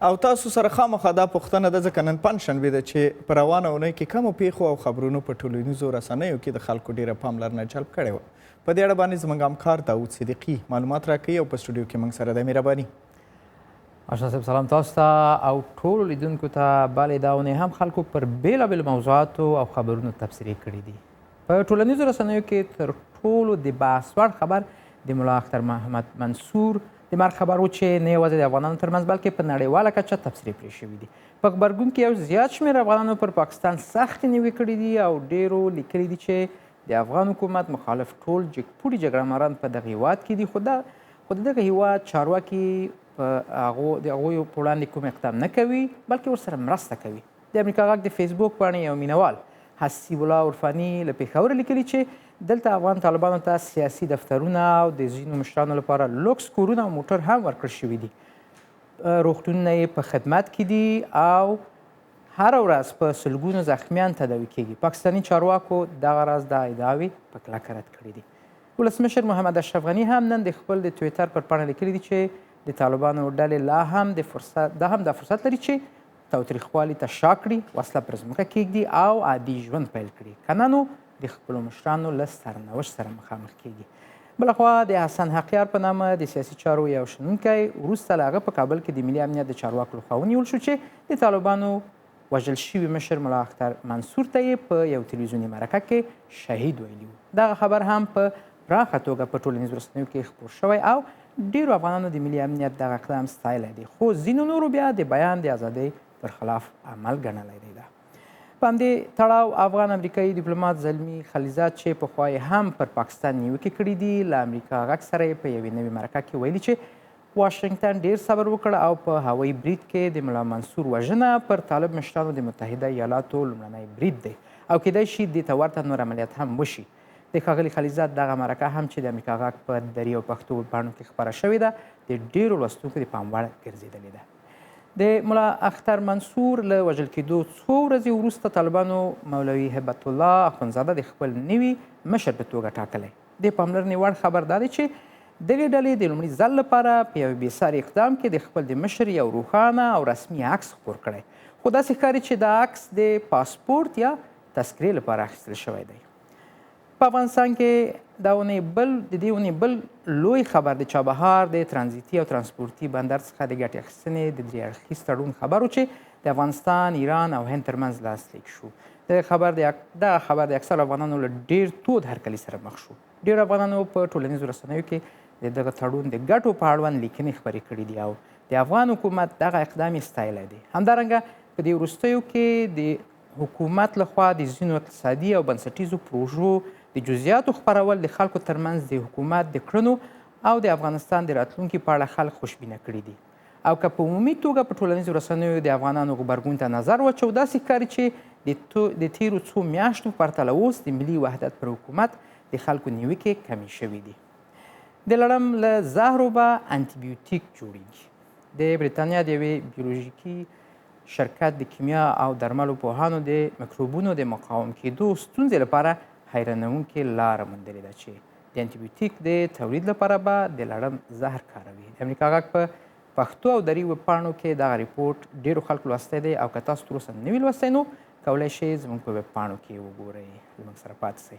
او تاسو سره خامخا دا پوښتنه ده ځکه نن پنجشنبې ده چې په روانه اونۍ کې کمو پیښو او خبرونو په ټولنیزو رسنیو کې د خلکو ډیره پاملرنه جلب کړې وه. په دې اړه باندې زموږ همکار داود صدیقي معلومات راکوي او په سټوډیو کې موږ سره دی. مهرباني. آشنا صاحب سلام تاسو ته او ټولو لیدونکو ته. بلې دا اونۍ هم خلکو پر بېلابېلو موضوعاتو او خبرونو تبصرې کړي دي. په ټولنیزو رسنیو کې تر ټولو د بحث وړ خبر د ملا اختر محمد منصور د مرګ خبر و چې نه یوازې د افغانانو ترمنځ بلکې په نړیواله کچه تبصرې پرې شوي دي. په غبرګون کې یو زیات شمېر افغانانو پر پاکستان سختې نیوکې کړي دي او ډېرو لیکلي دي چې د افغان حکومت مخالف ټول جګپوړي جګړه ماران په دغه هیواد کې دي، خو د دغه هیواد چارواکي په هغوی په وړاندې کوم اقدام نه کوي بلکې ورسره مرسته کوي. د امریکا غږ د فیسبوک پاڼې یو مینوال حسیب الله عرفاني له پېښوره لیکلي چې دلته افغان طالبانو ته سیاسي دفترونه او د ځینو مشرانو لپاره لوکس کورونه او موټر هم ورکړل شوي دي. روغتونونه یې په خدمت کې دي او هره ورځ په سلګونو زخمیان تداوي کېږي. پاکستاني چارواکو دغه راز د ادعاوې په کلکه رد کړي دي. ولسمشر محمد اشرف غني هم نن د خپل د ټویټر پر پاڼه لیکلي دي چې د طالبانو ډلې لا هم دا فرصت لري چې تاوتریخوالي ته شا کړي، وسله پر ځمکه کېږدي او عادي ژوند پیل کړي، که نه د خپلو مشرانو له سرنوشت سره مخامخ کېږي. بلخوا د حسن حقیار په نامه د سیاسي چارو یو شنونکی وروسته له هغه په کابل کې د ملي امنیت د چارواکو لخوا ونیول شو چې د طالبانو وژل شوي مشر ملا اختر منصور ته یې په یو تلویزیوني مرکه کې شهید ویلي و. دغه خبر هم په پراخه توګه په ټولنیزو رسنیو کې خپور شوی او ډېرو افغانانو د ملي امنیت دغه اقدام ستایلی دی، خو ځینو نورو بیا د بیان د ازادۍ پر خلاف عمل ګڼلی دی. په همدې تړاو افغان امریکایي ډیپلومات زلمي خلیزاد چې پخوا یې هم پر پاکستان نیوکې کړي دي، له امریکا غږ سره یې په یوې نوې مرکه کې ویلي چې واشنګټن ډېر صبر وکړ او په هوایي برید کې د ملا منصور وژنه پر طالب مشرانو د متحده ایالاتو لومړنی برید دی او کیدای شي دې ته ورته نور عملیات هم وشي. د ښاغلي خلیزاد دغه مرکه هم چې د امریکا غږ په دري او پښتو پاڼو کې خپره شوې ده د ډېرو لوستونکو د پام وړ ګرځېدلې ده. د ملا اختر منصور له وژل کېدو څو ورځې وروسته طالبانو مولوي هبت الله اخندزاده د خپل نوي مشر په توګه ټاکلی. د پاملرنې وړ خبر دا دی چې دغې ډلې د لومړي ځل لپاره په یو بېساري اقدام کې د خپل د مشر یو روښانه او رسمي عکس خپور کړی، خو داسې ښکاري چې دا عکس د پاسپورت یا تذکرې لپاره اخیستل شوی دی. په افغانستان کې د دې اونۍ بل لوی خبر د چابهار د ترانزیتي او ترانسپورتي بندر څخه د ګټې اخیستنې د درې اړخیز تړون خبر و چې د افغانستان، ایران او هند ترمنځ لاسلیک شو. دغه خبر د اکثرو افغانانو له ډېر تود هرکلي سره مخ شو. ډېرو افغانانو په ټولنیزو رسنیو کې د دغه تړون د ګټو په اړوند لیکنې خپرې کړي دي او د افغان حکومت دغه اقدام یې ستایلی دی. همدارنګه په دې وروستیو کې د حکومت لخوا د ځینو اقتصادي او بنسټیزو پروژو د جزئیاتو خپرول د خلکو ترمنځ د حکومت د کړنو او د افغانستان د راتلونکي په اړه خلک خوشبینه کړي دي. او که په عمومي توګه په ټولنیزو رسنیو د افغانانو غبرګون ته نظر واچو، داسې ښکاري چې د تیرو څو میاشتو په پرتله اوس د ملي وحدت پر حکومت د خلکو نیوکې کمې شوي دي. د لړم له زهرو به انټي جوړیږي. د بریتانیا د یوې بیولوژیکي شرکت د کیمیا او درملو پوهانو د میکروبونو د مقاوم کېدو ستونزې لپاره حیرانوونکې لاره موندلې ده چې د انټي د تولید لپاره به د لړم زهر کاروي. د امریکا غږ په پښتو او دري ویبپاڼو کې دغه ریپورټ ډېرو خلکو لوستی دی او که تاسو تر اوسه نه وي لوستی نو کولی شئ زموږ په ویبپاڼو کې وګورئ. زموږ سره پاتې شئ.